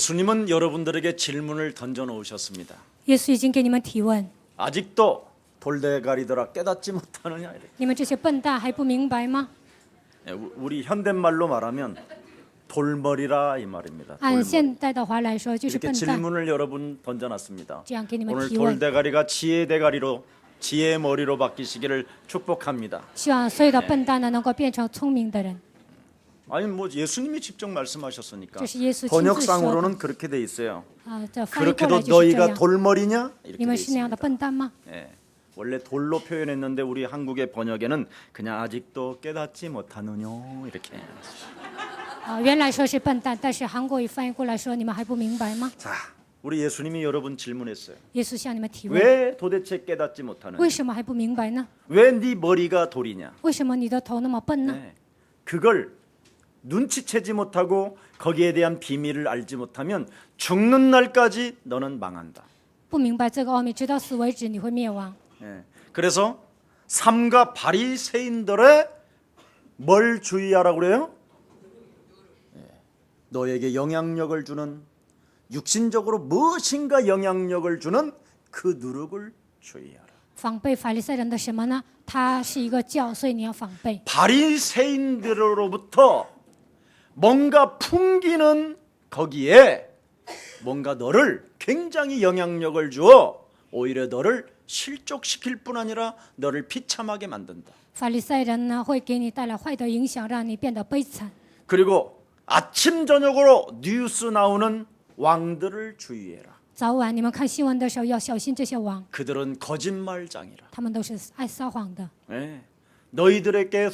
예수님은 여러분들에게 질문을 던져 놓으셨습니다. 耶稣已经给你们提问， 아직도 돌대가리들아 깨닫지 못하느냐 이렇게. 你们这些笨蛋还不明白吗？ 우리 현대말로 말하면 돌머리라 이 말입니다. 按 돌머리. 现代的话来说，就是 이렇게 笨蛋。 질문을 여러분 던져놨습니다. 这样给你们 오늘 提问， 돌대가리가 지혜 대가리로 지혜의 머리로 바뀌시기를 축복합니다. 希望所有的笨蛋呢能够变成聪明的人。 아니 뭐 예수님이 직접 말씀하셨으니까 这是耶稣亲自说的 번역상으로는 그렇게 돼 있어요. 这翻译过 그렇게도 来就是这 너희가 样。 돌머리냐 你 이렇게 돼 们是那样的 있습니다. 笨蛋吗？ 예. 원래 돌로 표현했는데 우리 한국의 번역에는 그냥 아직도 깨닫지 못하느냐 이렇게. 原来说是笨蛋，但是韩国语翻译过来说，你们还不明白吗？ 자, 우리 예수님이 여러분 질문했어요. 耶稣向你们提问， 왜 도대체 깨닫지 못하느냐? 为什么还不明白呢？ 왜 네 머리가 돌이냐? 为什么你的头那么笨呢？ 네. 그걸 눈치채지 못하고 거기에 대한 비밀을 알지 못하면 죽는 날까지 너는 망한다. 不明白这个奥秘，直到死为止，你会灭亡。 예. 그래서 삼가 바리새인들의 뭘 주의하라고 그래요? 예. 너에게 영향력을 주는 육신적으로 무엇인가 영향력을 주는 그 누룩을 주의하라. 防备法利赛人的什么呢？他是一个教，所以你要防备。 바리새인들로부터 뭔가 풍기는 거기에 뭔가 너를 굉장히 영향력을 주어 오히려 너를 실족시킬 뿐 아니라 너를 비참하게 만든다. 法利赛人呢，会给你带来坏的影响，让你变得悲惨。 그리고 아침 저녁으로 뉴스 나오는 왕들을 주의해라. 早晚你们看新闻的时候要小心这些王， 그들은 거짓말장이라. 他们都是爱撒谎的。 예. 너희들에게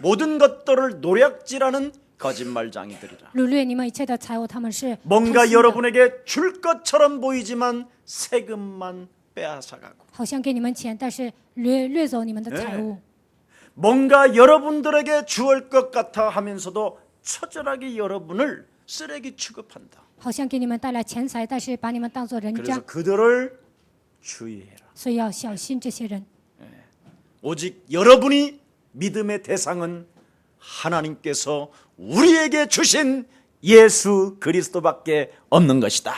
모든 것들을 노략질하는 거짓말장이들이라. 掳掠你们一切的财物，他们是 뭔가 贪心的 여러분에게 줄 것처럼 보이지만 세금만 빼앗아가고 好像给你们钱，但是掠走你们的财物。 뭔가 여러분들에게 주을 것 같아 하면서도 처절하게 여러분을 쓰레기 취급한다. 好像给你们带来钱财，但是把你们当作人 그래서 渣， 그들을 주의해라. 所以要小心这些人。 오직 여러분이 믿음의 대상은 하나님께서 우리에게 주신 예수 그리스도밖에 없는 것이다.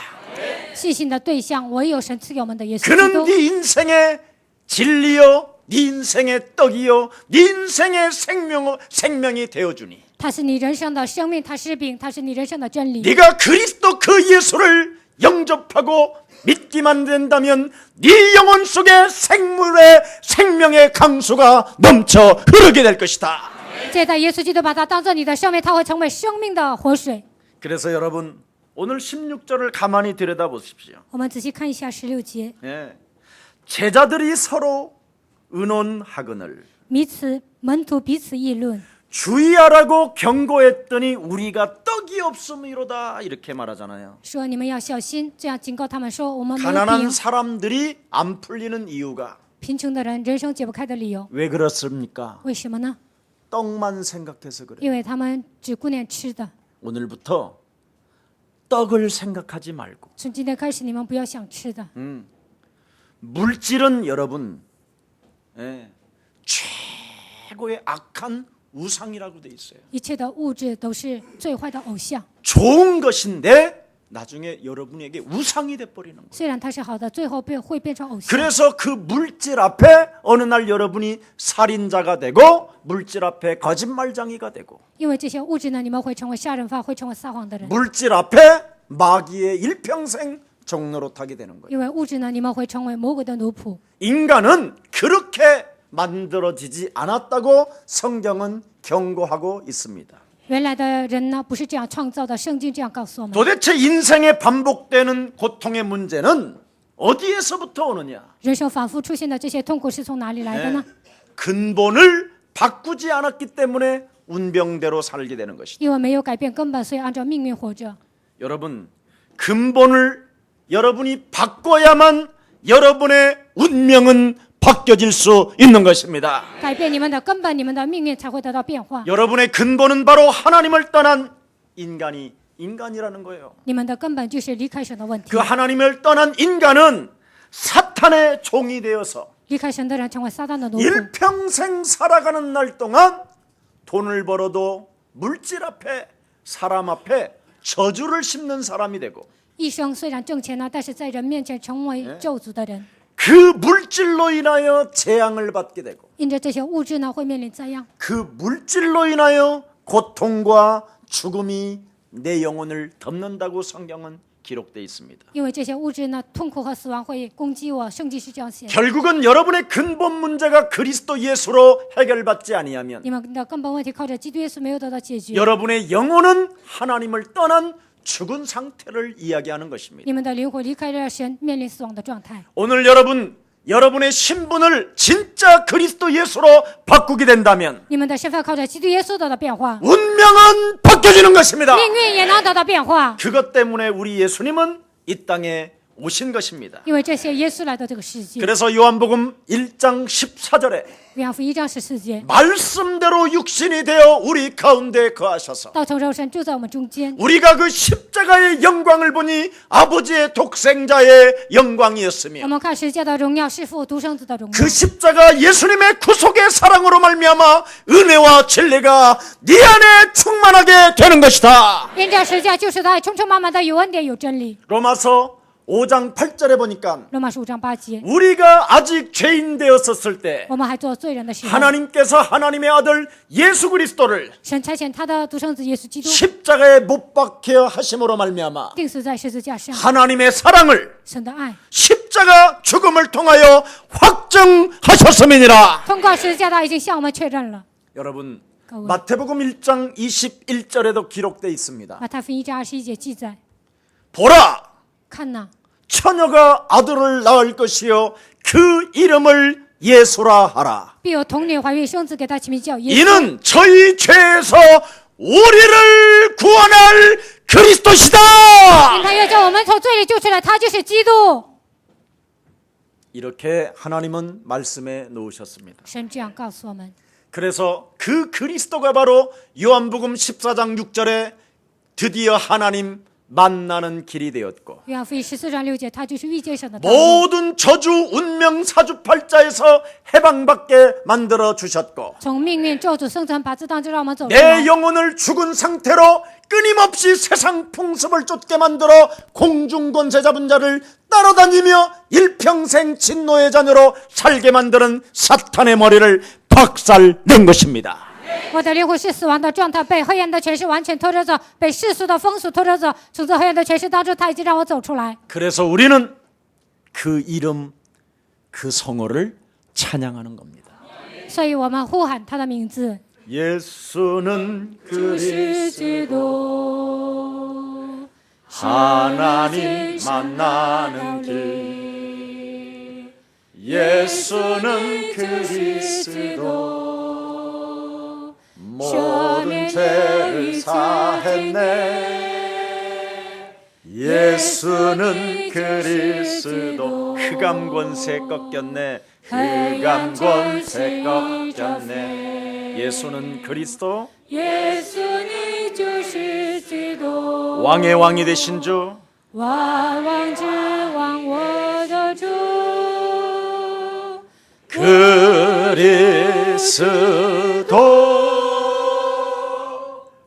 信心的对象唯有神赐给我们的耶稣基 그는 督。 네 인생의 진리요, 네 인생의 떡이요, 네 인생의 생명이 되어주니 他是你人生的生命，他是饼，他是你人生的真理。 네가 그리스도 그 예수를 영접하고 믿기만 된다면 네 영혼 속에 생명의 강수가 넘쳐 흐르게 될 것이다. 借待耶稣基督把他当做你的生命，他会成为生命的活水。 그래서 여러분 오늘 16절을 가만히 들여다보십시오. 我们仔细看一下16节， 예. 제자들이 서로 의논하거늘 门徒彼此议论， 주의하라고 경고했더니 우리가 떡이 없음이로다 이렇게 말하잖아요. 说你们要小心，这样警告他们说我们没有 가난한 饼。 사람들이 안 풀리는 이유가 贫穷的人人生解不开的理由， 왜 그렇습니까? 为什么呢？ 떡만 생각해서 그래요. 因为他们只顾念吃的。 오늘부터 떡을 생각하지 말고 从今天开始，你们不要想吃的。 물질은 여러분 최고의 악한 우상이라고 돼 있어요. 一切的物质都是最坏的偶像， 좋은 것인데 나중에 여러분에게 우상이 돼 버리는 거예요. 虽然它是好的，最后会变成偶像。 그래서 그 물질 앞에 어느 날 여러분이 살인자가 되고 물질 앞에 거짓말장이가 되고 因为这些物质呢，你们会成为杀人犯，会成为撒谎的人。 물질 앞에 마귀의 일평생 종노릇하게 되는 거예요. 因为物质呢，你们会成为魔鬼的奴仆。 인간은 그렇게 만들어지지 않았다고 성경은 경고하고 있습니다. 原来的人呢，不是这样创造的，圣经这样告诉我们。 도대체 인생에 반복되는 고통의 문제는 어디에서부터 오느냐? 人生反复出现的这些痛苦是从哪里来的呢？ 근본을 바꾸지 않았기 때문에 운병대로 살게 되는 것이다. 因为没有改变根本，所以按照命运活着。 여러분, 근본을 여러분이 바꿔야만 여러분의 운명은 바뀌어질 수 있는 것입니다. 改变你们的根本，你们的命运才会得到变化。 여러분의 근본은 바로 하나님을 떠난 인간이라는 거예요. 你们的根本就是离开神的问题 그 。 하나님을 떠난 인간은 사탄의 종이 되어서 离开神的人成为撒旦的奴仆， 일평생 살아가는 날 동안 돈을 벌어도 물질 앞에 사람 앞에 저주를 심는 사람이 되고 一生虽然挣钱呢，但是在人面前成为咒诅的人， 그 물질로 인하여 재앙을 받게 되고 因着这些物质呢，会面临灾殃。 그 물질로 인하여 고통과 죽음이 내 영혼을 덮는다고 성경은 기록되어 있습니다. 因为这些物质呢，痛苦和死亡会攻击我。圣经是这样写的。 결국은 여러분의 근본 문제가 그리스도 예수로 해결받지 아니하면 你们的根本问题靠着基督耶稣没有得到解决， 여러분의 영혼은 하나님을 떠난 죽은 상태를 이야기하는 것입니다. 你们的灵魂离开了神，面临死亡的状态。 오늘 여러분의 신분을 진짜 그리스도 예수로 바꾸게 된다면 你们的身份靠着基督耶稣得到变化， 운명은 바뀌어지는 것입니다. 命运也能得到变化。 그것 때문에 우리 예수님은 이 땅에 오신 것입니다. 因为这些耶稣来到这个世界。 그래서 요한복음 1장 14절에 约翰福音1章14节， 말씀대로 육신이 되어 우리 가운데 거하셔서 道成肉身住在我们中间。 우리가 그 십자가의 영광을 보니 아버지의 독생자의 我 영광이었으며 们看十架的荣耀是父独生子的荣耀 그 ， 십자가 예수님의 구속의 사랑으로 말미암아 은혜와 진리가 네 안에 충만하게 되는 것이다. 因这十架就是他充充满满的有恩典有真理。 로마서 5장 8절에 보니까 罗马书5章8节， 우리가 아직 죄인 되었었을 때 我们还做罪人的时候， 하나님께서 하나님의 아들 예수 그리스도를 神差遣他的独生子耶稣基督 십자가에 못 박혀 하심으로 말미암아 钉死在十字架上， 하나님의 사랑을 神的爱 십자가 죽음을 통하여 확정하셨음이니라. 通过十字架，他已经向我们确认了。 여러분 가운. 마태복음 1장 21절에도 기록되어 있습니다. 马太福音1章21节记载： 보라 看哪， 처녀가 아들을 낳을 것이요 그 이름을 예수라 하라. 必有童女怀孕生子，给他起名叫耶稣。 이는 저희 죄에서 우리를 구원할 그리스도시다. 因他要叫我们从罪里救出来，他就是基督。 이렇게 하나님은 말씀에 놓으셨습니다. 神这样告诉我们， 그래서 그 그리스도가 바로 요한복음 14장 6절에 드디어 하나님 만나는 길이 되었고 约翰福音14章6节，他就是遇见神的道路， 모든 저주 운명 사주팔자에서 해방받게 만들어 주셨고 从命运咒诅生存八字当中让我们走出 내 来。 영혼을 죽은 상태로 끊임없이 세상 풍습을 쫓게 만들어 공중권세 잡은 자를 따라다니며 일평생 진노의 자녀로 살게 만드는 사탄의 머리를 박살낸 것입니다. 我的灵魂是死亡的状态，被黑暗的权势完全拖着走，被世俗的风俗拖着走。从这黑暗的权势当中，他已经让我走出来。 그래서 우리는 그 이름, 그 성호를 찬양하는 겁니다. 所以我们呼喊他的名字。 예수는 主是 그리스도 基督， 하나님 만나는 길. 예수는 그리스도 모든 죄를 사했네. 예수는 그리스도 흑암 권세 꺾였네. 흑암 권세 꺾였네. 예수는 그리스도 耶稣你就是基督， 왕의 왕이 되신 주 万王之王，我的主。 그리스도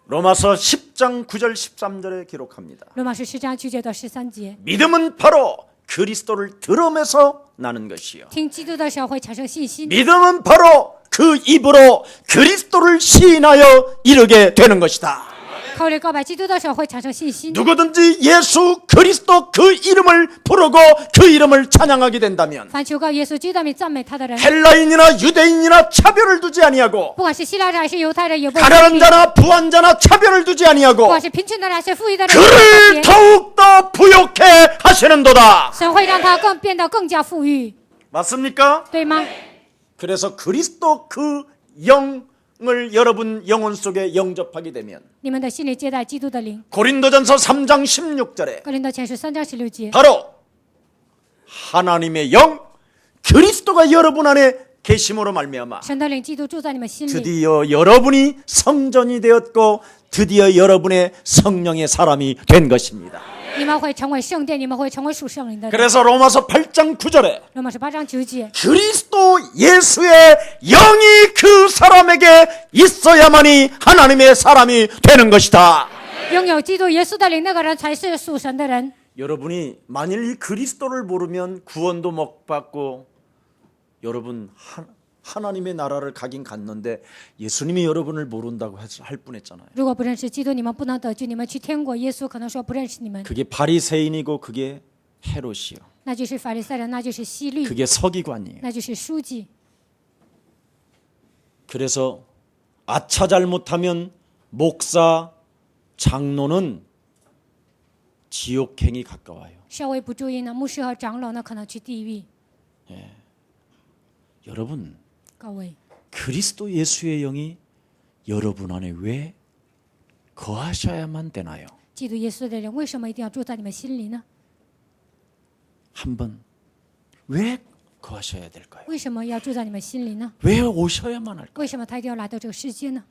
로마서 10장 9절 13절에 기록합니다. 罗马书10章9节到13节， 믿음은 바로 그리스도를 들음에서 나는 것이요 听基督的时候会产生信心， 믿음은 바로 그 입으로 그리스도를 시인하여 이르게 되는 것이다. 口里告白基督的时候会产生信心。 누구든지 예수 그리스도 그 이름을 부르고 그 이름을 찬양하게 된다면 凡求告耶稣基督的名赞美他的人， 헬라인이나 유대인이나 차별을 두지 아니하고 不管是希腊人还是犹太人，也不会分 가난한 别， 자나 부한 자나 차별을 두지 不 아니하고 管是贫穷的人还是富裕的人， 그를 也不会分别 더욱더 부욕해 하시는도다. 神会让他变得更加富裕， 맞습니까? 对吗？ 그래서 그리스도 그 영을 여러분 영혼 속에 영접하게 되면 你们的心里接待基督的灵。 고린도전서 3장 16절에 哥林多前书3章16节， 바로 하나님의 영 그리스도가 여러분 안에 계심으로 말미암아 神的灵基督住在你们心里， 드디어 여러분이 성전이 되었고 드디어 여러분의 성령의 사람이 된 것입니다. 你们会成为圣殿，你们会成为属圣灵的人。 그래서 로마서 8장 9절에 罗马书8章9节， 그리스도 예수의 영이 그 사람에게 있어야만이 하나님의 사람이 되는 것이다. 拥有基督耶稣的灵那个人才是属神的人。 여러분이 만일 이 그리스도를 모르면 구원도 못 받고 여러분 하나님의 나라를 가긴 갔는데 예수님이 여러분을 모른다고 할 뻔했잖아요. 如果不认识基督，你们不能得救，你们去天国，耶稣可能说不认识你们， 그게 바리새인이고 그게 헤롯이요. 那就是法利赛人，那就是希律， 그게 서기관이에요. 那就是书记。 그래서 아차 잘못하면 목사, 장로는 지옥행이 가까워요. 稍微不注意呢，牧师和长老呢可能去地狱。 여러분, 各位， 그리스도 예수의 영이 여러분 안에 왜 거하셔야만 되나요? 基督耶稣的人为什么一定要住在你们心里呢？ 한번 왜 거하셔야 될까요? 为什么要住在你们心里呢？ 왜 오셔야만 할까요? 为什么他一定要来到这个世界呢？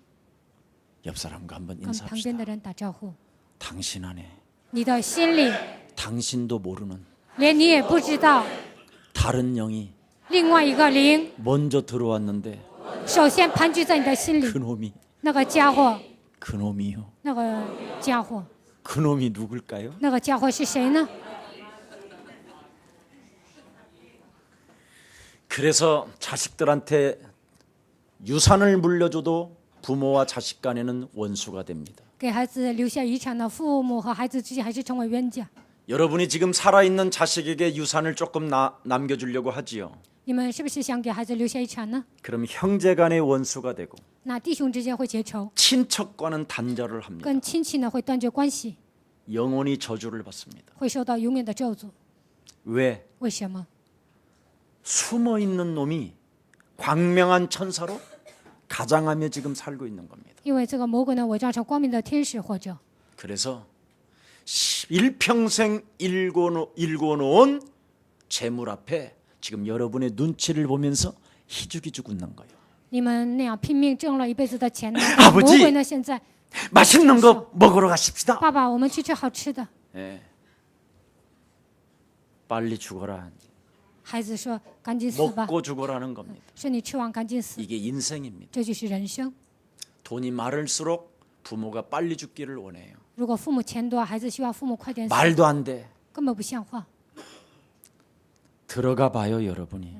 옆 사람과 한번 跟旁边 인사합시다. 的人打招呼。 당신 안에 你的心里 당신도 모르는 连你也不知道， 다른 영이 另外一个灵 먼저 들어왔는데 首先盘踞在你的心里， 그놈이 那个家伙， 그놈이요. 那个家伙， 그놈이 누굴까요? 那个家伙是谁呢？ 그래서 자식들한테 유산을 물려줘도 부모와 자식 간에는 원수가 됩니다. 给孩子留下遗产的父母和孩子之间还是成为冤家。 여러분이 지금 살아있는 자식에게 유산을 조금 남겨주려고 하지요. 你们是不是想给孩子留下遗产呢？ 그럼 형제 간의 원수가 되고 那弟兄之间会结仇， 친척과는 단절을 합니다. 跟亲戚呢会断绝关系， 영원히 저주를 받습니다. 会受到永远的咒诅。 왜? 为什么？ 숨어있는 놈이 광명한 천사로 가장하며 지금 살고 있는 겁니다. 因为这个魔鬼呢伪装成光明的天使活着， 그래서 일평생 일궈놓은 재물 앞에 지금 여러분의 눈치를 보면서 희죽희죽 웃는 거예요. 你们那样拼命挣了一辈子的钱呢， 아버지 魔鬼呢现在， 맛있는 거 먹으러 가십시다. 爸爸，我们去吃好吃的。 예. 빨리 죽어라. 孩子说：“赶紧死吧， 먹고 죽어라는 겁니다. 说你吃完赶紧死， 이게 인생입니다. 这就是人生。 돈이 많을수록 부모가 빨리 죽기를 원해요. 如果父母钱多，孩子希望父母快点死， 말도 안 돼. 根本不像话。 들어가 봐요, 여러분이.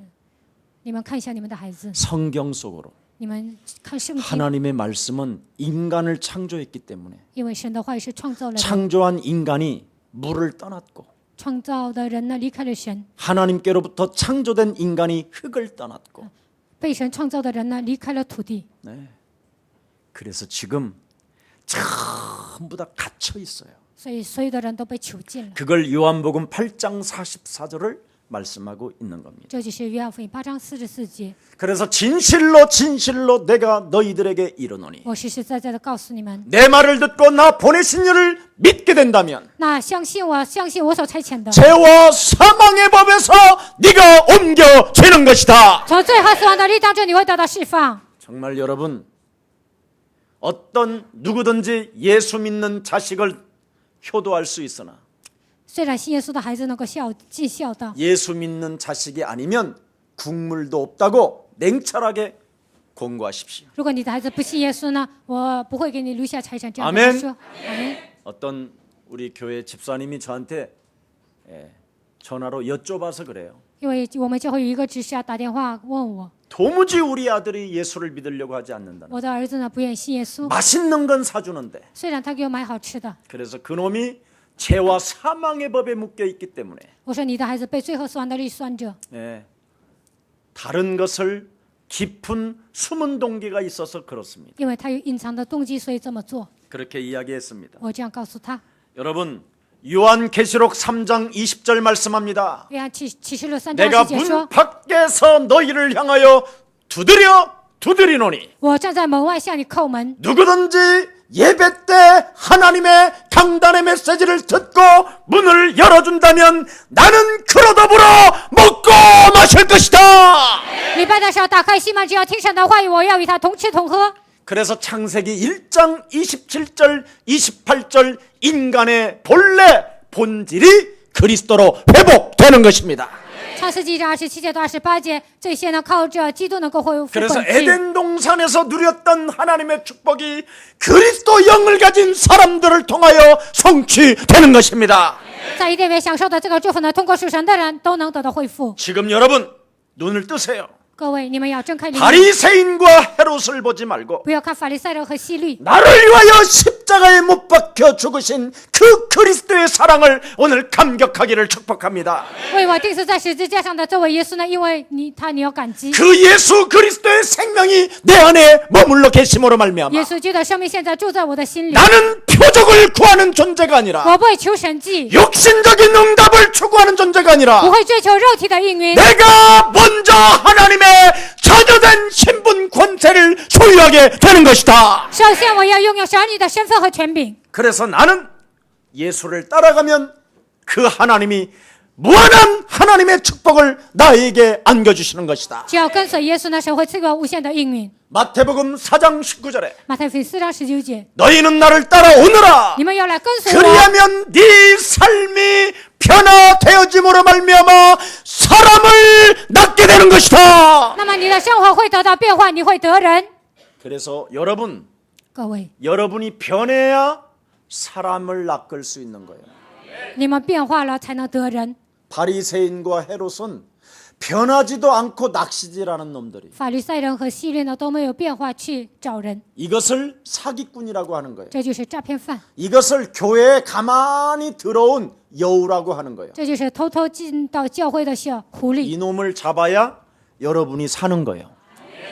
你们看一下你们的孩子， 성경 속으로 你们看圣经， 하나님의 말씀은 인간을 창조했기 때문에 因为神的话语是创造了人， 창조한 인간이 물을 떠났고 创造的人呢离开了神， 하나님께로부터 창조된 인간이 흙을 떠났고 被神创造的人呢离开了土地， 네. 그래서 지금 전부 다 갇혀 있어요. 所以所有的人都被囚禁了。 그걸 요한복음 8장 44절을 말씀하고 있는 겁니다. 这就是约翰福音8章44节。 그래서 진실로 진실로 내가 너희들에게 이르노니 我实实在在的告诉你们， 내 말을 듣고 나 보내신 이를 믿게 된다면 那相信我所差遣的， 죄와 사망의 법에서 네가 옮겨지는 것이다. 从罪和死亡的力当中，你会得到释放。 정말 여러분 어떤 누구든지 예수 믿는 자식을 효도할 수 있으나 虽然信耶稣的孩子能够尽孝道， 예수 믿는 자식이 아니면 국물도 없다고 냉철하게 공고하십시오. 如果你的孩子不信耶稣呢，我不会给你留下财产。这样 아멘 跟他说，阿门。 어떤 우리 교회 집사님이 저한테 전화로 여쭤봐서 그래요. 因为我们教会有一个执事啊打电话问我， 도무지 우리 아들이 예수를 믿으려고 하지 않는다는. 我的儿子呢不愿意信耶稣， 맛있는 건 사주는데. 虽然他给我买好吃的， 그래서 그놈이 죄와 사망의 법에 묶여 있기 때문에 我说你的孩子被罪和死亡的律算着， 다른 것을 깊은 숨은 동기가 있어서 그렇습니다. 因为他有隐藏的动机，所以这么做。 그렇게 이야기했습니다. 我这样告诉他。 여러분 요한계시록 3장 20절 말씀합니다. 约翰启示录3章 내가 20节 문 说， 밖에서 너희를 향하여 두드리노니 我站在门外向你叩门， 누구든지 예배 때 하나님의 강단의 메시지를 듣고 문을 열어준다면 나는 그로 더불어 먹고 마실 것이다. 礼拜的时候打开心门，只要听神的话语，我要与他同吃同喝。 그래서 창세기 1장 27절 28절 인간의 본래 본질이 그리스도로 회복되는 것입니다. 创世纪27节到28节，这些呢靠着基督能够恢复 그래서 本质。 에덴 동산에서 누렸던 하나님의 축복이 그리스도 영을 가진 사람들을 통하여 성취되는 것입니다. 在伊甸园享受的这个祝福呢，通过属神的人都能得到恢复。 지금 여러분 눈을 뜨세요. 各位，你们要睁开灵， 바리새인과 헤롯을 보지 말고 不要看法利赛人和希律。 나를 위하여 십자가에 못 박혀 죽으신 그 그리스도의 사랑을 오늘 감격하기를 축복합니다. 为我钉死在十字架上的这位耶稣呢，因为你要感激。 그 예수 그리스도의 생명이 내 안에 머물러 계심으로 말미암아 耶稣基督的生命现在住在我的心里， 나는 표적을 구하는 존재가 아니라 我不会求神迹， 육신적인 응답을 추구하는 존재가 不 아니라 会追求肉体的应允， 내가 먼저 하나님의 자녀된 신분 권세를 소유하게 되는 것이다. 首先我要拥有神儿女的身份和权柄。 그래서 나는 예수를 따라가면 그 하나님이 무한한 하나님의 축복을 나에게 안겨주시는 것이다. 只要跟随耶稣呢，神会赐给我无限的应允。 마태복음 4장 19절에 马太福音4章19节， 너희는 나를 따라오너라. 你们要来跟随我， 그리하면 네 삶이 변화되어짐으로 말미암아 사람을 낳게 되는 것이다. 那么你的生活会得到变化，你会得人。 그래서 여러분, 各位， 여러분이 변해야 사람을 낚을 수 있는 거예요. 你们变化了才能得人。 바리새인과 헤롯은 변하지도 않고 낚시질하는 놈들이 法律赛人和希律呢都没有变化去找人， 이것을 사기꾼이라고 하는 거예요. 这就是诈骗犯， 이것을 교회에 가만히 들어온 여우라고 하는 거예요. 这就是偷偷进到教会的小狐狸。 이놈을 잡아야 여러분이 사는 거예요.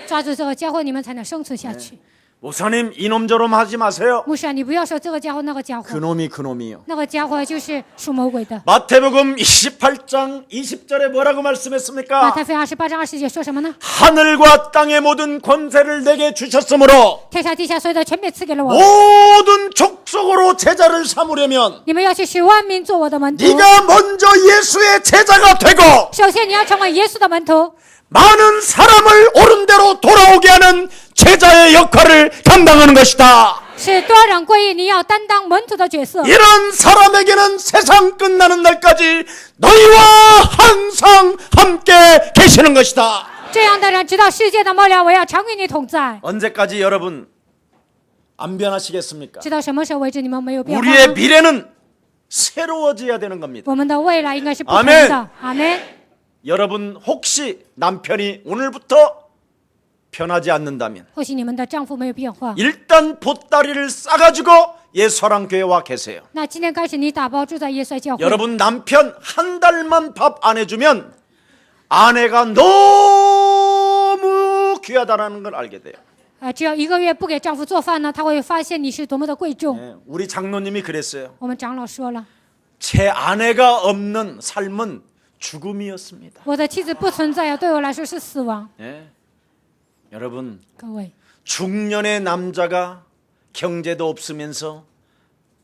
抓住这个家伙，你们才能生存下去。 목사님 이놈저놈 하지 마세요. 牧师啊，你不要说这个家伙那个家伙， 그놈이 그놈이요. 那个家伙就是属魔鬼的。 마태복음 28장 20절에 뭐라고 马 말씀했습니까? 太福音28章20节说什么呢？ 하늘과 땅의 모든 권세를 내게 주셨으므로 天上地下所有的权柄赐给了我， 모든 족속으로 제자를 삼으려면 你们要去使万民做我的门徒。 네가 먼저 예수의 제자가 되고 首先你要成为耶稣的门徒， 많은 사람을 옳은 대로 돌아오게 하는 제자의 역할을 감당하는 것이다. 使多人归义，你要担当门徒的角色。 이런 사람에게는 세상 끝나는 날까지 너희와 항상 함께 계시는 것이다. 这样的人，直到世界的末了，我要常与你同在。 언제까지 여러분 안 변하시겠습니까? 直到什么时候为止你们没有变化 우리의 呢？ 미래는 새로워져야 되는 겁니다. 我们的未来应该是不同 아멘 的。阿门。 여러분 혹시 남편이 오늘부터 변하지 않는다면 或许你们的丈夫没有变化， 일단 보따리를 싸가지고 예수랑 교회 와 계세요. 那今天开始你打包住在耶稣教会。 여러분 남편 한 달만 밥 안 해주면 아내가 너무 귀하다는 걸 알게 돼요. 只要1个月不给丈夫做饭呢，他会发现你是多么的贵重。 예, 우리 장로님이 그랬어요. 我们长老说了， 제 아내가 없는 삶은 죽음이었습니다. 我的妻子不存在啊，对我来说是死亡。 예. 여러분 各位， 중년의 남자가 경제도 없으면서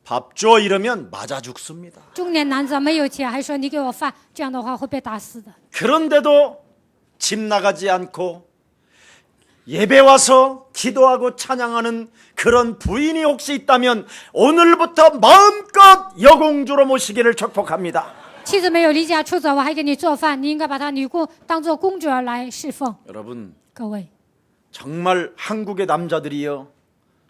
밥 줘 이러면 맞아 죽습니다. 中年男子没有钱，还说你给我饭，这样的话会被打死的。 그런데도 집 나가지 않고 예배 와서 기도하고 찬양하는 그런 부인이 혹시 있다면 오늘부터 마음껏 여공주로 모시기를 축복합니다. 妻子没有离家出走，我还给你做饭，你应该把她女工当做公主儿来侍奉。 여러분 各位， 정말 한국의 남자들이요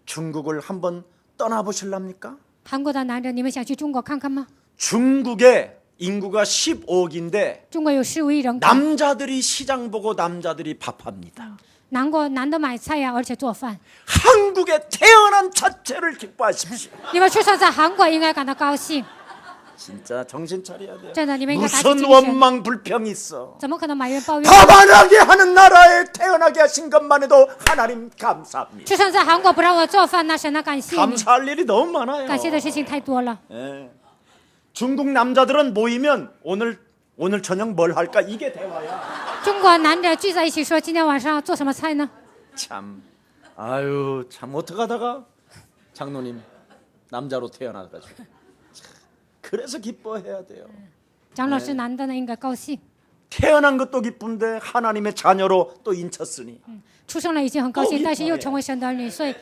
중국을 한번 떠나보실랍니까? 韩国的男人，你们想去中国看看吗？ 중국의 인구가 15억인데 中国有15亿人口， 남자들이 시장 보고 남자들이 밥합니다. 男的买菜呀，而且做饭。 한국에 태어난 자체를 기뻐하십시오. 你们出生在韩国，应该感到高兴。 진짜 정신 차려야 돼요. 真的，你们应该打起 무슨 精神。 원망 불평이 있어. 怎么可能埋怨抱怨？ 가난하게 하는 나라에 태어나게 하신 것만 해도 하나님 감사합니다. 出生在韩国不让我做饭，那神呢感谢你， 감사할 일이 너무 많아요. 感谢的事情太多了。 예. 중국 남자들은 모이면 오늘 저녁 뭘 할까 이게 대화야. 中国男的聚在一起说，今天晚上做什么菜呢？ 참, 아유 참 어떡하다가 장로님 남자로 태어나가지고 그래서 기뻐해야 돼요. 长老是男的呢，应该高兴。 태어난 것도 기쁜데 하나님의 자녀로 또 인쳤으니 出生了已经很高兴， 哦但是又成为神的儿女，所以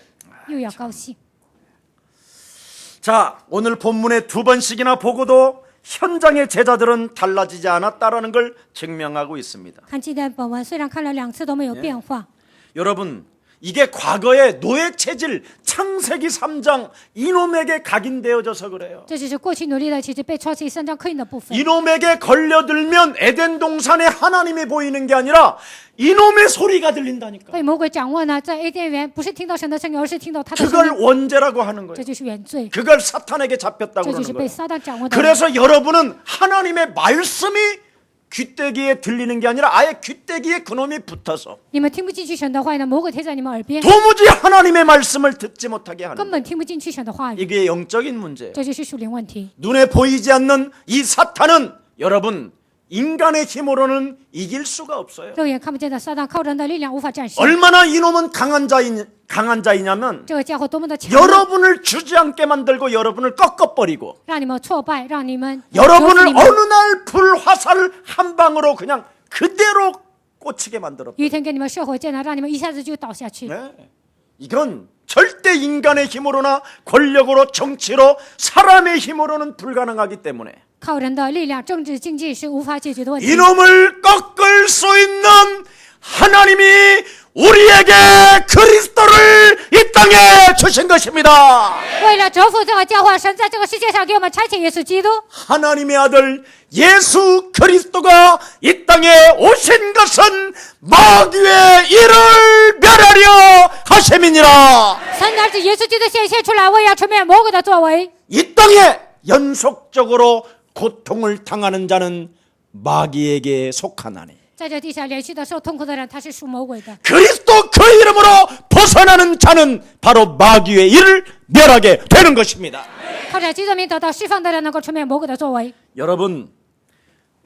又要高兴。 자 오늘 본문에 2번씩이나 보고도 현장의 제자들은 달라지지 않았다라는 걸 증명하고 있습니다. 看今天本文，虽然看了2次都没有变化， 여러분, 이게 과거의 노예 체질 창세기 3장 이놈에게 각인되어져서 그래요. 这只是过去努力的，其实被创世记3章刻印的部分。 이놈에게 걸려들면 에덴 동산에 하나님이 보이는 게 아니라 이놈의 소리가 들린다니까. 被魔鬼掌握呢，在 A 甸园不是听到神的声音，而是听到他的声 그걸 音， 원죄라고 하는 거예요. 这就是原罪， 그걸 사탄에게 잡혔다고 这就 그러는 是被 거예요. 撒旦掌握的。 그래서 여러분은 하나님의 말씀이 귀때기에 들리는 게 아니라 아예 귀때기에 그놈이 붙어서 你们听不进去神的话语呢，魔鬼贴在你们耳边， 도무지 하나님의 말씀을 듣지 못하게 하는 根 거예요. 本听不进去神的话语， 이게 영적인 문제예요. 这就是属灵问题。 눈에 보이지 않는 이 사탄은 여러분 인간의 힘으로는 이길 수가 없어요. 肉眼看不见的撒旦靠人的力量无法战胜。 얼마나 이놈은 강한 자이냐면 这个家伙多么的强， 여러분을 주저앉게 만들고 여러분을 꺾어버리고 让你们挫败，让你们 여러분을 你们 어느 날 불화살 한 방으로 그냥 그대로 꽂히게 만들어. 有一天给你们射火箭呢，让你们一下子就倒下去。 네. 이건 절대 인간의 힘으로나 권력으로 정치로 사람의 힘으로는 불가능하기 때문에 靠人的力量、政治、经济是无法解决的问题。 이놈을 꺾을 수 있는 하나님이 우리에게 그리스도를 이 땅에 주신 것입니다. 为了折服这个教会，神在这个世界上给我们差遣耶稣基督。 하나님의 아들 예수 그리스도가 이 땅에 오신 것은 마귀의 일을 멸하려 하심이니라. 神的儿子耶稣基督显现出来，为要除灭魔鬼的作为。 이 땅에 연속적으로 고통을 당하는 자는 마귀에게 속하나니 在这地上连续的受痛苦的人，他是属魔鬼的。 그리스도 그 이름으로 벗어나는 자는 바로 마귀의 일을 멸하게 되는 것입니다. 靠着基督名得到释放的人，能够除灭魔鬼的作为。 여러분,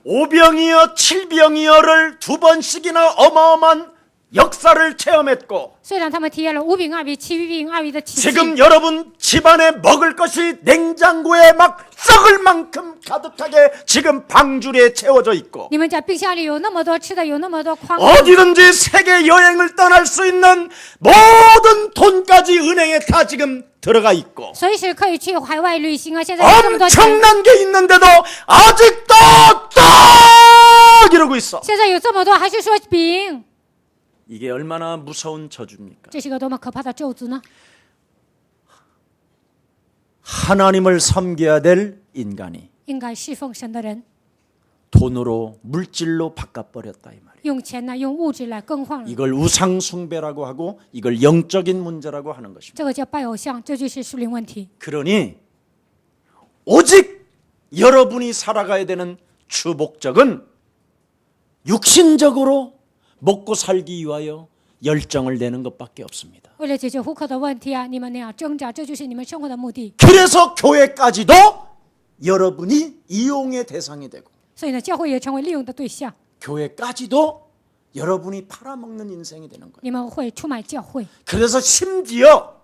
오병이어 칠병이어를 2번씩이나 어마어마한 역사를 체험했고 虽然他们体验了5饼2鱼、7饼2鱼的奇迹， 지금 여러분 집안에 먹을 것이 냉장고에 막 썩을 만큼 가득하게 지금 방줄에 채워져 있고 你们家冰箱里有那么多吃的，有那么多筐， 어디든지 세계 여행을 떠날 수 있는 모든 돈까지 은행에 다 지금 들어가 있고 随时可以去海外旅行啊！现在有这么多钱， 엄청난 게 있는데도 아직도 딱 이러고 있어. 现在有这么多，还是说饼， 이게 얼마나 무서운 저주입니까? 这是个多么可怕的咒诅呢？ 하나님을 섬겨야 될 인간이 应该侍奉神的人， 돈으로 물질로 바꿔버렸다 이 말이에요. 用钱呢，用物质来更换了， 이걸 우상 숭배라고 하고 이걸 영적인 문제라고 하는 것입니다. 这个叫拜偶像，这就是属灵问题。 그러니 오직 여러분이 살아가야 되는 주 목적은 육신적으로 먹고 살기 위하여 열정을 내는 것밖에 없습니다. 为了解决户口的问题啊，你们那样挣扎，这就是你们生活的目的。 그래서 교회까지도 여러분이 이용의 대상이 되고 所以呢，教会也成为利用的对象， 교회까지도 여러분이 팔아먹는 인생이 되는 거예요. 你们会出卖教会。 그래서 심지어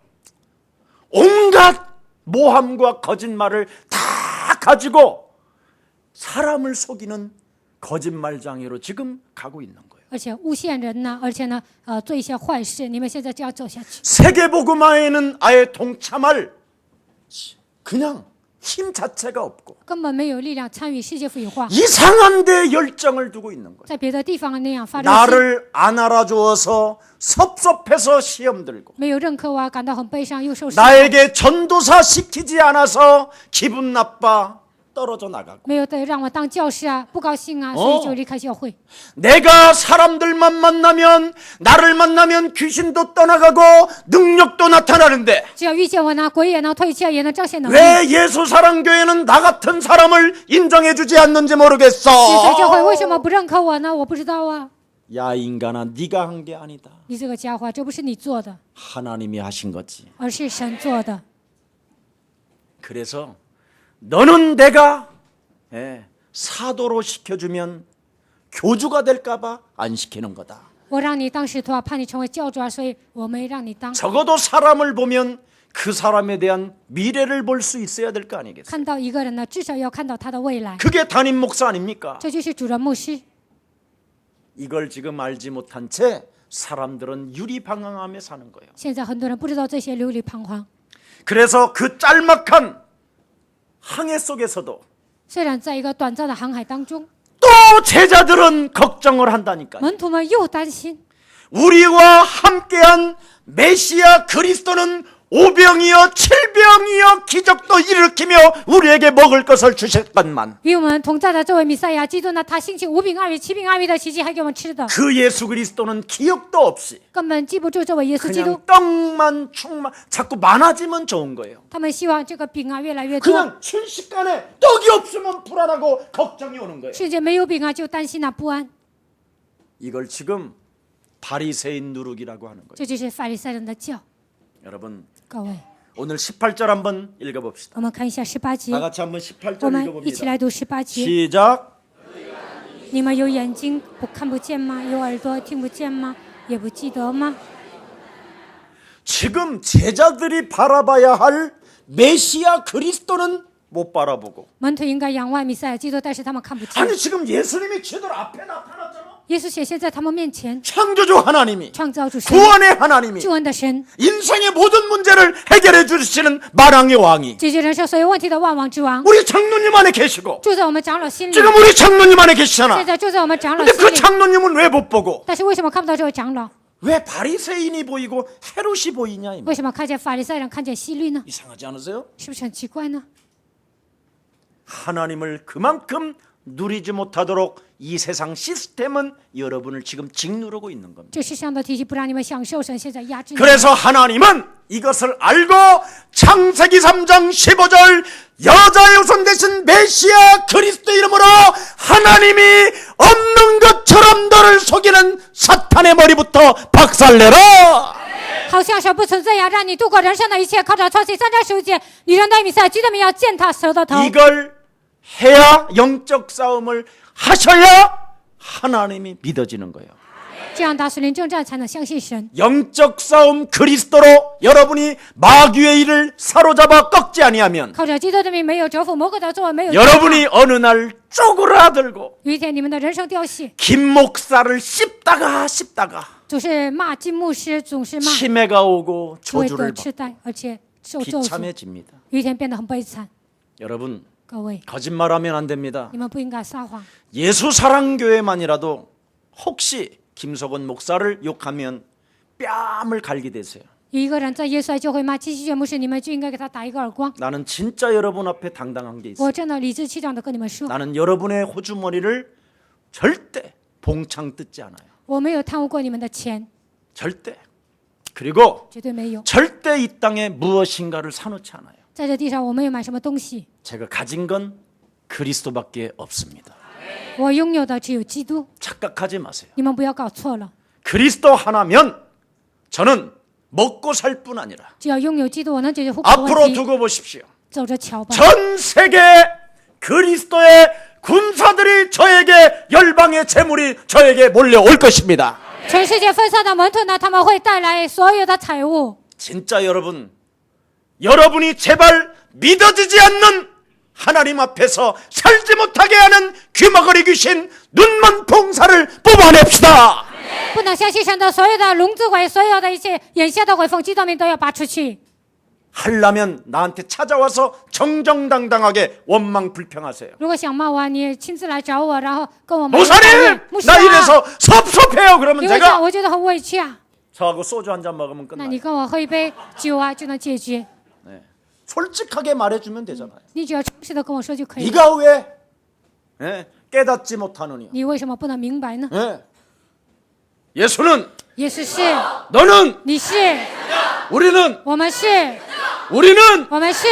온갖 모함과 거짓말을 다 가지고 사람을 속이는 거짓말장애로 지금 가고 있는 거예요. 而且诬陷人呢，而且呢，做一些坏事。你们现在这样走下去， 세계복음화에는 아예 동참할 그냥 힘 자체가 없고 根本没有力量参与世界福音化， 이상한 데 열정을 두고 있는 거예요. 在别的地方那样发热心， 나를 안 알아주어서 섭섭해서 시험 들고 没有认可我，感到很悲伤，又受伤， 나에게 전도사 시키지 않아서 기분 나빠 떨어져 나가고 没有得让我当教师啊，不高兴啊，所以就离开教会。 내가 사람들만 만나면 나를 만나면 귀신도 떠나가고 능력도 나타나는데 只要遇见我呢，鬼也能退却，也能彰显能力。 왜 예수사랑교회는 나 같은 사람을 인정해주지 않는지 基督 모르겠어. 教会为什么不认可我呢？我不知道啊。 야 인간아 네가 한 게 아니다. 你这个家伙，这不是你做的， 하나님이 하신 거지. 而是神做的。 그래서 너는 내가 사도로 시켜주면 교주가 될까봐 안 시키는 거다. 我让你当使徒啊，怕你成为教主啊，所以我没让你当。 적어도 사람을 보면 그 사람에 대한 미래를 볼 수 있어야 될 거 아니겠어요? 看到一个人呢，至少要看到他的未来， 그게 담임 목사 아닙니까? 这就是主任牧师。 이걸 지금 알지 못한 채 사람들은 유리방황하며 사는 거예요. 现在很多人不知道这些，流离彷徨。 그래서 그 짤막한 항해 속에서도 虽然在一个短暂的航海当中， 또 제자들은 걱정을 한다니까요. 门徒们又担心， 우리와 함께한 메시아 그리스도는 오병이어 칠병이어 기적도 일으키며 우리에게 먹을 것을 주셨건만 与我们同在的这位弥赛亚基督呢，他兴起五饼二鱼、七饼二鱼的奇迹，还给我们吃的， 그 예수 그리스도는 기억도 없이 根本记不住这位耶稣基督。 그냥 떡만 충만 자꾸 많아지면 좋은 거예요. 他们希望这个饼啊越来越多， 그냥 순식간에 떡이 없으면 불안하고 걱정이 오는 거예요. 瞬间没有饼啊就担心啊不安， 이걸 지금 바리새인 누룩이라고 하는 거예요. 这就是法利赛人的教。 여러분 各位， 오늘 18절 한번 읽어봅시다. 我们看一下18节 다 ， 같이 한번 18절 我们一起 읽어봅니다. 来读18节。 시작. 你们有眼睛看不见吗？有耳朵听不见吗？也不记得吗？ 지금 제자들이 바라봐야 할 메시아 그리스도는 못 바라보고 门徒应该仰望弥赛亚基督，但是他们看不见。 아니 지금 예수님이 제들 앞에 나타났잖아. 耶稣显现在他们面前， 창조주 하나님이 创造主神、 구원의 하나님이 救恩的神， 인생의 모든 문제를 해결해 주시는 만왕의 왕이 解决人生所有问题的万王之王， 우리 장로님 안에 계시고 住在我们长老心里。 지금 우리 장로님 안에 现 계시잖아. 在住在我们长老 근데 心 그 里， 장로님은 왜 못 보고 但是为什么看不到这位长老？ 왜 바리새인이 보이고 헤롯이 보이냐 이 말. 为什么看见法利赛人，看见希律呢？ 이상하지 않으세요? 是不是很奇怪呢？ 하나님을 그만큼 누리지 못하도록 이 세상 시스템은 여러분을 지금 짓누르고 있는 겁니다. 这世上的体系不让你们享受神，现在压制你。 그래서 하나님은 이것을 알고 창세기 3장 15절 여자의 후손 되신 메시아 그리스도 이름으로 하나님이 없는 것처럼 너를 속이는 사탄의 머리부터 박살내라. 好像神不存在呀，让你度过人生的一切，靠着创世3章15节，女人的弥赛亚基督名要践踏蛇的头。 이걸 해야 영적 싸움을 하셔야 하나님이 믿어지는 거예요. 这样打属灵征战才能相信神。 영적 싸움 그리스도로 여러분이 마귀의 일을 사로잡아 꺾지 아니하면 靠着基督的名，没有折服魔鬼的作为，没有 여러분이 어느 날 쪼그라들고 有一天你们的人生凋谢， 김 목사를 씹다가 总是骂金牧师，总是骂， 치매가 오고 就会 저주를 得痴 받고 呆，而且受咒诅， 비참해집니다. 有一天变得很悲惨。 여러분 各位， 거짓말하면 안 됩니다. 你们不应该撒谎。 예수 사랑교회만이라도 혹시 김석원 목사를 욕하면 뺨을 갈게 되세요. 有一个人在耶稣爱教会骂基希卷牧师，你们就应该给他打一个耳光。 나는 진짜 여러분 앞에 당당한 게 있어요. 我真的理直气壮的跟你们说， 나는 여러분의 호주머니를 절대 봉창 뜯지 않아요. 我没有贪污过你们的钱， 절대. 그리고 绝对没有。 절대 이 땅에 무엇인가를 사놓지 않아요. 在这地上，我没有买什么东西， 제가 가진 건 그리스도밖에 없습니다. 我拥有的只有基督。 착각하지 마세요. 你们不要搞错了， 그리스도 하나면 저는 먹고 살 뿐 아니라 只要拥有基督，我能解决户口 앞으로 问题。 두고 보십시오. 走着瞧吧。 전 세계 그리스도의 군사들이 저에게 열방의 재물이 저에게 몰려올 것입니다. 全世界分散的门徒呢，他们会带来所有的财物。 진짜 여러분이 제발 믿어지지 않는 하나님 앞에서 살지 못하게 하는 귀머거리 귀신 눈먼 봉사를 뽑아냅시다. 不能相信神的所有的聋子鬼，所有的一切眼下的鬼风、激动命都要拔出去。 하려면 나한테 찾아와서 정정당당하게 원망 불평하세요. 如果想骂我，你亲自来找我，然后跟我们 목사님, 牧师 나 啊， 이래서 섭섭해요. 그러면 因为这样 제가 我觉得很委屈啊。 저하고 소주 한 잔 먹으면 那 끝나요. 你跟我喝一杯酒啊，就能解决。 네. 솔직하게 말해주면 되잖아요. 你只要诚实的跟我说就可以了。 네가 왜 깨닫지 못하느냐? 你为什么不能明白呢？ 예수는 耶稣是， 너는 你是， 우리는 我们是， 우리는 我们是，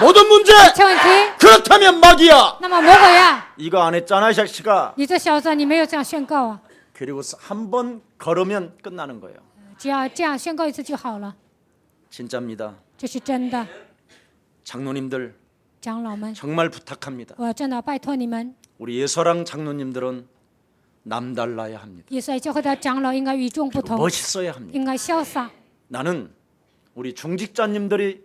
모든 문제 这问题。 그렇다면 마귀야. 那么魔鬼呀， 이거 안 했잖아 이 자식아. 你这小子，你没有这样宣告啊！ 그리고 한 번 걸으면 끝나는 거예요. 只要这样宣告一次就好了， 진짜입니다. 这是真的。 장로님들 长老们， 정말 부탁합니다. 我真的拜托你们， 우리 예서랑 장로님들은 남달라야 합니다. 耶稣爱教会的长老应该与众不同， 멋있어야 합니다. 应该潇洒。 나는 우리 중직자님들이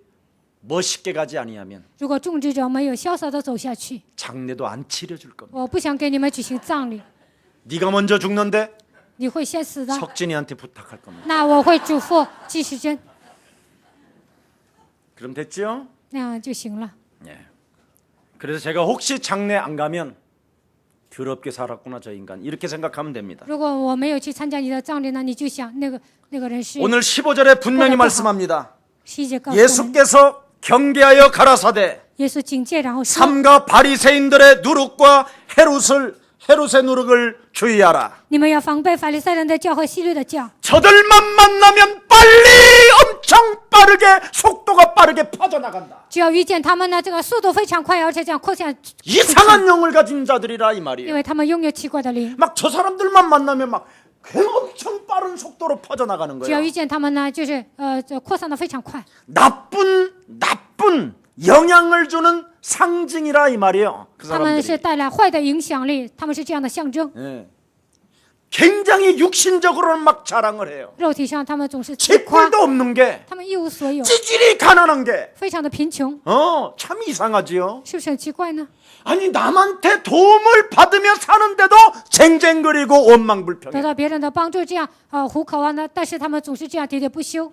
멋있게 가지 아니하면 如果种植者没有潇洒的走下去， 장례도 안 치러줄 겁니다. 我不想给你们举行葬礼， 네가 먼저 죽는데 你会先死的。 석진이한테 부탁할 겁니다. 那我会嘱咐季时珍， 그럼 됐죠? 那样就行了。 예. 그래서 제가 혹시 장례 안 가면 더럽게 살았구나 저 인간 이렇게 생각하면 됩니다. 如果我没有去参加你的葬礼呢，你就想那个人是 오늘 15절에 분명히 말씀합니다. 17节告诉我们， 예수께서 경계하여 가라사대 耶稣警戒，然后说 삼가 바리새인들의 누룩과 헤롯의 누룩을 주의하라. 你们要防备法利赛人的教和希律的教， 저들만 만나면 빨리 엄청 빠르게 속도가 빠르게 퍼져나간다. 只要遇见他们呢，这个速度非常快，而且这样扩散， 이상한 영을 가진 자들이라 이 因 말이에요. 为他们拥有奇怪的灵。 막 저 사람들만 만나면 막 엄청 빠른 속도로 퍼져나가는 只要 거예요. 遇见他们呢，就是这扩散的非常快， 나쁜 영향을 주는 상징이라 이 말이에요. 그 他们是 사람들이 带来坏的影响力，他们是这样的象征。 예. 굉장히 육신적으로는 막 자랑을 해요. 肉体上他们总是自夸， 쥐뿔도 없는 게 他们一无所有， 찌질이 가난한 게 非常的贫穷， 참 이상하지요. 是不是很奇怪呢？ 아니 남한테 도움을 받으며 사는데도 쟁쟁거리고 得 원망불평해. 到别人的帮助，这样糊口啊，那但是他们总是这样喋喋不休，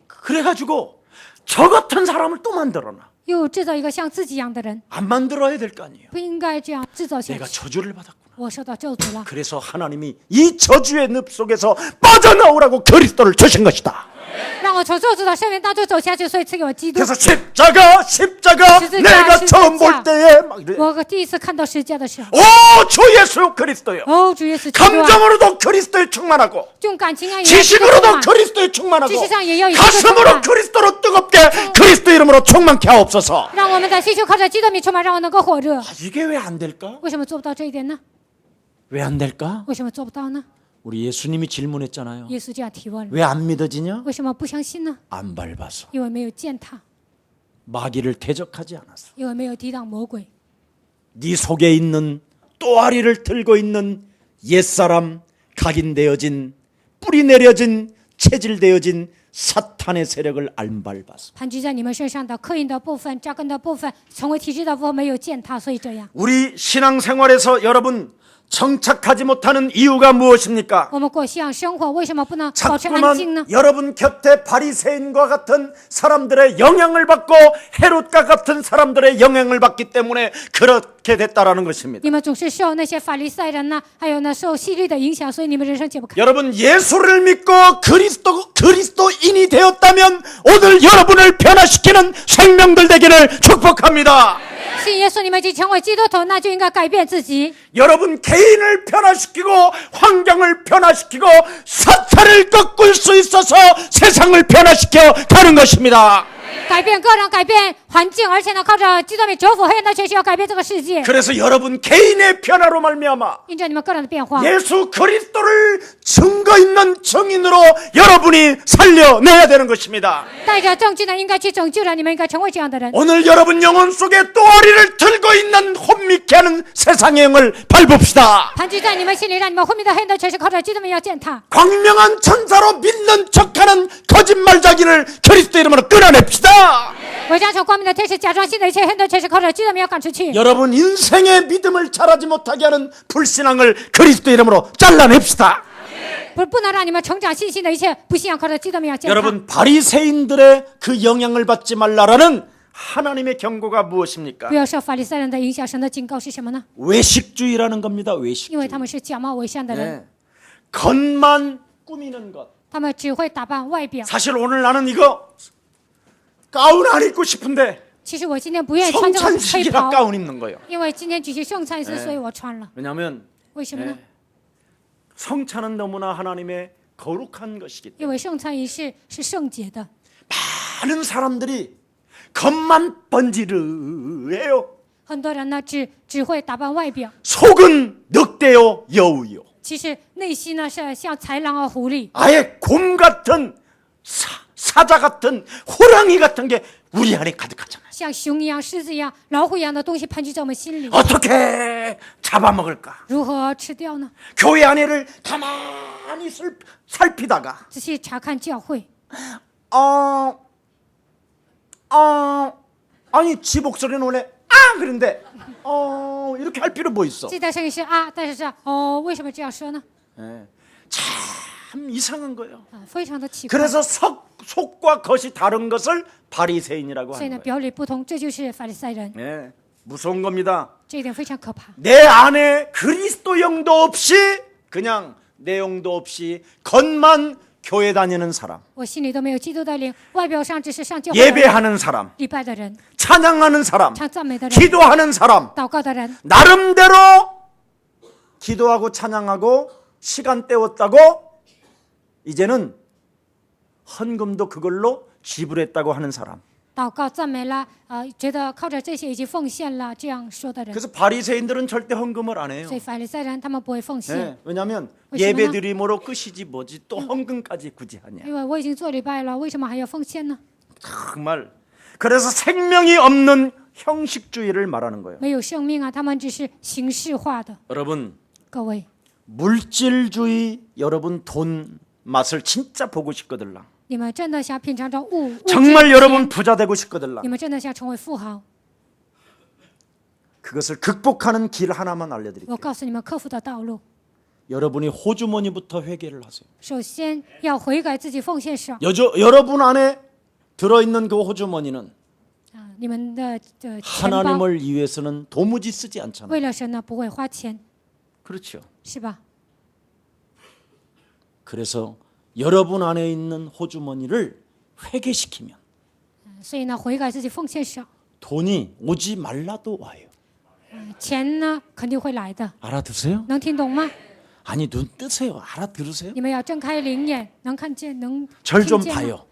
그래가지고 저 같은 사람을 또 만들어놔. 又制造一个像自己一样的人， 안 만들어야 될 거 아니에요. 不应该这样制造下 내가 去。 저주를 받았구나. 我受到咒诅了， 그래서 하나님이 이 저주의 늪 속에서 빠져나오라고 그리스도를 주신 것이다. 让我从咒诅的生命当中走下去，所以赐给我基督。 그래서 십자가 내가 처음 볼 때에 막 이래. 我第一次看到十字架的时候， 오, 주 예수 그리스도요. 主耶稣基督啊， 감정으로도 그리스도에 충만하고 用感情啊，也要基督 지식으로도 充满 그리스도에 충만하고 지식상也要有 가슴으로 충만. 그리스도로 뜨겁게 그리스도 이름으로 충만케 하옵소서. 让我们在心胸靠着基督里充满，让我能够火热。 아, 이게 왜 안 될까? 为什么做不到这一点呢？ 왜 안 될까? 为什么做不到呢？ 우리 예수님이 질문했잖아요. 耶稣这样提问了， 왜 안 믿어지냐? 为什么不相信呢？ 안 밟아서 因为没有践踏， 마귀를 대적하지 않았어. 因为没有抵挡魔鬼。 네 속에 있는 또아리를 들고 있는 옛사람 각인되어진 뿌리 내려진 체질되어진 사탄의 세력을 안 밟아서 盘踞在你们身上的刻印的部分、扎根的部分、成为体质的部分没有践踏，所以这样。 우리 신앙생활에서 여러분 정착하지 못하는 이유가 무엇입니까? 我们过信仰生活为什么不能保持安静呢？ 자꾸만 여러분 곁에 바리새인과 같은 사람들의 영향을 받고 헤롯과 같은 사람들의 영향을 받기 때문에 그렇게 됐다라는 것입니다. 你们总是受那些法利赛人呐，还有呢受希律的影响，所以你们人生解不开。 여러분 예수를 믿고 그리스도인이 되었다면 오늘 여러분을 변화시키는 생명들 되기를 축복합니다. 信耶稣，你们已经成为基督徒，那就应该改变自己。 여러분 개인을 변화시키고 환경을 변화시키고 사탄을 꺾을 수 있어서 세상을 변화시켜 가는 것입니다. 改变个人，改变环境，而且呢，靠着基督里折服黑暗的权势，要改变这个世界。 그래서 여러분 개인의 변화로 말미암아 因着你们个人的变化， 예수 그리스도를 증거 있는 증인으로 여러분이 살려내야 되는 것입니다. 带着证据呢，应该去拯救人，你们应该成为这样的人。 오늘 여러분 영혼 속에 또아리를 들고 있는 혼미케 하는 세상의 영을 밟읍시다. 盘踞在你们心里，让你们昏迷的黑暗的权势，靠着基督里要践踏。 광명한 천사로 믿는 척하는 거짓말자기를 그리스도 이름으로 끊어냅시다. 我将从光明的天使假装信的一切黑暗的权势，靠着基督里要赶出去。 여러분 인생의 믿음을 잘하지 못하게 하는 불신앙을 그리스도 이름으로 잘라냅시다. 不能让你们成长信心的一切不信仰，靠着基督里要践踏。 여러분 바리새인들의 그 영향을 받지 말라라는 하나님의 경고가 무엇입니까? 不要受法利赛人的影响，神的警告是什么呢？ 외식주의라는 겁니다. 因为 외식주의. 他们是假冒伪善的人， 네. 겉만 꾸미는 것. 他们只会打扮外表。 사실 오늘 나는 이거 가운 안 입고 싶은데 其实我今天不愿意穿这个黑 성찬식이라 袍， 가운 입는 거예요. 因为今天举行圣餐日，所以我穿了。 왜냐하면 为什么呢？ 성찬은 너무나 하나님의 거룩한 것이기 때문에 因为圣餐仪式是圣洁的， 많은 사람들이 겉만 번지르해요. 很多人呢只会打扮外表， 속은 늑대요 여우요. 其实内心呢是像豺狼和狐狸， 아예 곰 같은 사자 같은 호랑이 같은 게 우리 안에 가득하잖아요. 像熊一样、狮子一样、老虎一样的东西盘踞在我们心里， 어떻게 잡아먹을까? 如何吃掉呢？ 교회 안에를 가만히 살피다가 仔细查看教会， 아니 지 목소리는 원래 그런데 이렇게 할 필요 뭐 있어? 记得声音是啊，但是为什么这样说呢？ 참 이상한 거예요. 非常的奇怪。 그래서 속과 겉이 다른 것을 바리새인이라고 所以呢， 하는 거예요. 表里不同，这就是法利赛人。 네. 무서운 겁니다. 这一点非常可怕。 내 안에 그리스도 영도 없이 그냥 내용도 없이 겉만 교회 다니는 사람, 我心里都没有基督的灵，外表上只是上教会的人 예배하는 사람, 礼拜的人， 찬양하는 사람, 唱赞美的人， 기도하는 사람, 祷告的人， 나름대로 기도하고 찬양하고 시간 때웠다고 이제는 헌금도 그걸로 지불했다고 하는 사람. 祷告赞美了，觉得靠着这些已经奉献了，这样说的人。 그래서 바리새인들은 절대 헌금을 안 해요. 所以法利赛人他们不会奉献， 네, 왜냐하면 왜 그러나? 예배드림으로 끝이지 뭐지 또 헌금까지 굳이 하냐. 因为我已经做礼拜了，为什么还要奉献呢？ 정말 그래서 생명이 없는 형식주의를 말하는 거예요. 没有生命啊，他们只是形式化的。 여러분 各位， 물질주의 여러분 돈 맛을 진짜 보고 싶거들랑. 你们真的想品尝着物质 정말 여러분 부자 되고 싶거들랑. 你们真的想成为富豪？ 그것을 극복하는 길 하나만 我 알려드릴게요. 告诉你们克服的道路。 여러분이 호주머니부터 회개를 하세요. 首先要悔改自己奉献少 여러분 안에 들어있는 그 호주머니는 啊，你们的钱包 하나님을 위해서는 도무지 쓰지 않잖아요. 为了神呢不会花钱， 그렇죠. 是吧？ 그래서 여러분 안에 있는 호주머니를 회개시키면 所以呢，悔改自己奉献少， 돈이 오지 말라도 와요. 钱呢肯定会来的， 알아두세요? 能听懂吗？ 아니 눈 뜨세요. 알아들으세요? 你们要睁开灵眼，能看见，能 절 听 좀 见吗？ 봐요.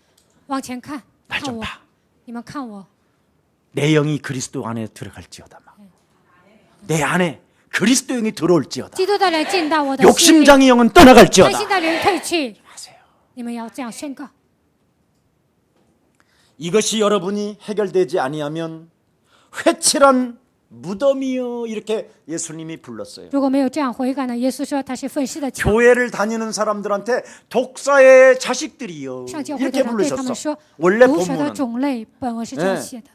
往前看， 날 看 좀 我， 봐. 你们看我， 내 영이 그리스도 안에 들어갈지어다. 막. 내 안에 그리스도 영이 들어올지어다. 基督的灵进到我的心里， 욕심장의 영은 贪 떠나갈지어다. 心的灵退去。 하세요. 你们要这样宣告。 이것이 여러분이 해결되지 아니하면 회칠한 무덤이요 이렇게 예수님이 불렀어요. 如果没有这样悔改呢？耶稣说他是愤世的墙。 교회를 다니는 사람들한테 독사의 자식들이요 上教会的 이렇게 人对他们 부르셨어. 说， 원래 毒蛇的 본문은 种类，本文是这样写的。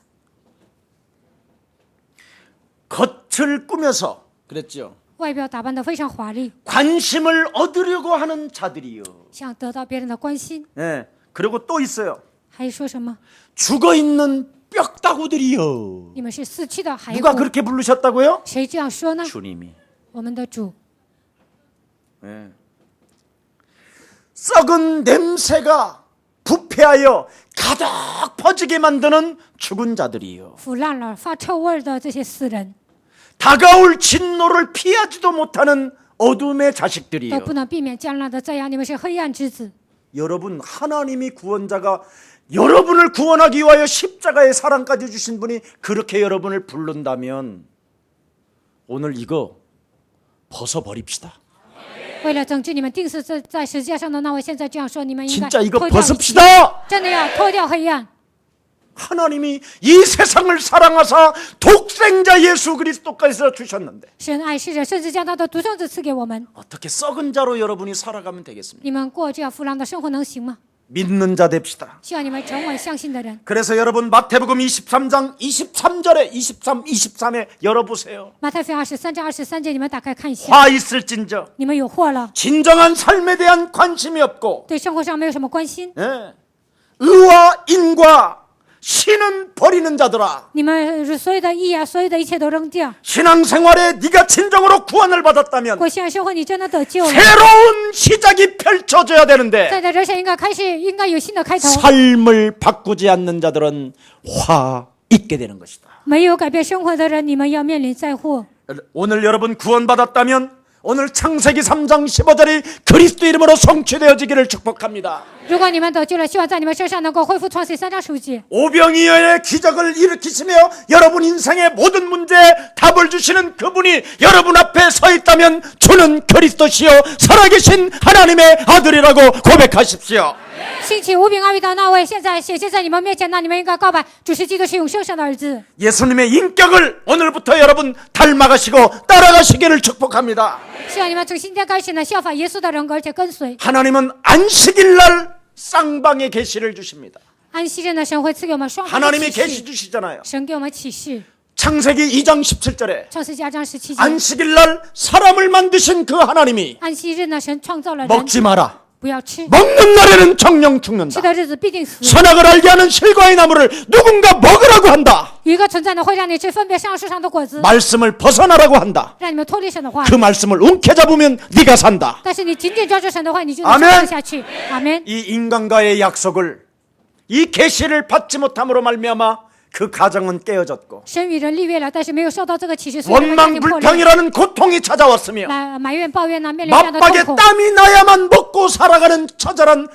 겉을 꾸며서 그랬죠. 外表打扮得非常华丽， 관심을 얻으려고 하는 자들이요. 想得到别人的关心。 예. 그리고 또 있어요. 还说什么？ 죽어 있는 뼈다구들이요. 你们是死去的骸 누가 骨。 그렇게 부르셨다고요? 谁这样说呢？ 주님이. 我们的主。 예. 썩은 냄새가 부패하여 가득 퍼지게 만드는 죽은 자들이요. 腐烂了、发臭味儿的这些死人， 다가올 진노를 피하지도 못하는 어둠의 都 자식들이요. 不能避免将来的灾殃。你们是黑暗之子。 여러분 하나님이 구원자가 여러분을 구원하기 위하여 십자가의 사랑까지 주신 분이 그렇게 여러분을 부른다면 오늘 이거 벗어버립시다. 为了拯救你们钉死在十字架上的那位，现在这样说，你们应该 진짜 이거 脱掉一切， 벗읍시다. 真的要脱掉黑暗。 하나님이 이 세상을 사랑하사 독생자 예수 그리스도까지 주셨는데 神爱世人，甚至将他的独生子赐给我们。 어떻게 썩은 자로 여러분이 살아가면 되겠습니까? 你们过这样腐烂的生活能行吗？ 믿는 자 됩시다. 希望你们成为相信的人。 그래서 여러분 마태복음 23장 23절에 23, 23에 열어보세요. 马太福音23章23节，你们打开看一下。 화 있을진저 你们有祸了， 진정한 삶에 대한 관심이 없고 对生活上没有什么关心。 예. 의와 인과 신은 버리는 자들아. 你们所有的义啊，所有的一切都扔掉。 신앙생활에 네가 진정으로 구원을 받았다면 过信仰生活，你真的得救了。 새로운 시작이 펼쳐져야 되는데 在人生应该开始，应该有新的开头。 삶을 바꾸지 않는 자들은 화 있게 되는 것이다. 没有改变生活的人，你们要面临灾祸。 오늘 여러분 구원받았다면 오늘 창세기 3장 15절이 그리스도 이름으로 성취되어지기를 축복합니다. 如果你们得救了，希望在你们身上能够恢复创世3章10节。 오병이어의 기적을 일으키시며 여러분 인생의 모든 문제에 답을 주시는 그분이 여러분 앞에 서 있다면 주는 그리스도시요 살아계신 하나님의 아들이라고 고백하십시오. 兴起无柄而遇到那位现在显现在你们面前，那你们应该告白主是基督，是永生神的儿子。 예수님의 인격을 오늘부터 여러분 닮아가시고 따라가시기를 축복합니다. 希望你们从今天开始呢，效法耶稣的人格，而且跟随。 하나님은 안식일날 쌍방의 계시를 주십니다. 安息日呢，神会赐给我们双方的 하나님이 启 계시 示， 주시잖아요. 神给我们启示。 창세기 2장 17절에 创世纪2章17节， 안식일날 사람을 만드신 그 하나님이 安息日呢，神创造了人， 먹지 마라, 不要吃， 먹는 날에는 정령 吃 죽는다. 的日子必定死。 선악을 알게 하는 실과의 나무를 누군가 먹으라고 한다. 有一个存在的会让你吃分别善恶树上的果子， 말씀을 벗어나라고 한다. 让你们脱离神的话 그 。 말씀을 움켜잡으면 네가 산다. 但是你紧紧抓住神的话，你就能 아멘 生活下去。阿门。 이 인간과의 약속을 이 계시를 받지 못함으로 말미암아 그 가정은 깨어졌고 神与人立约了，但是没有受到这个启示，所以这个家庭破裂。 원망불평이라는 고통이 찾아왔으며 埋怨抱怨呢，面临这样的 맞박에 痛苦。 땀이 나야만 먹고 살아가는 처절한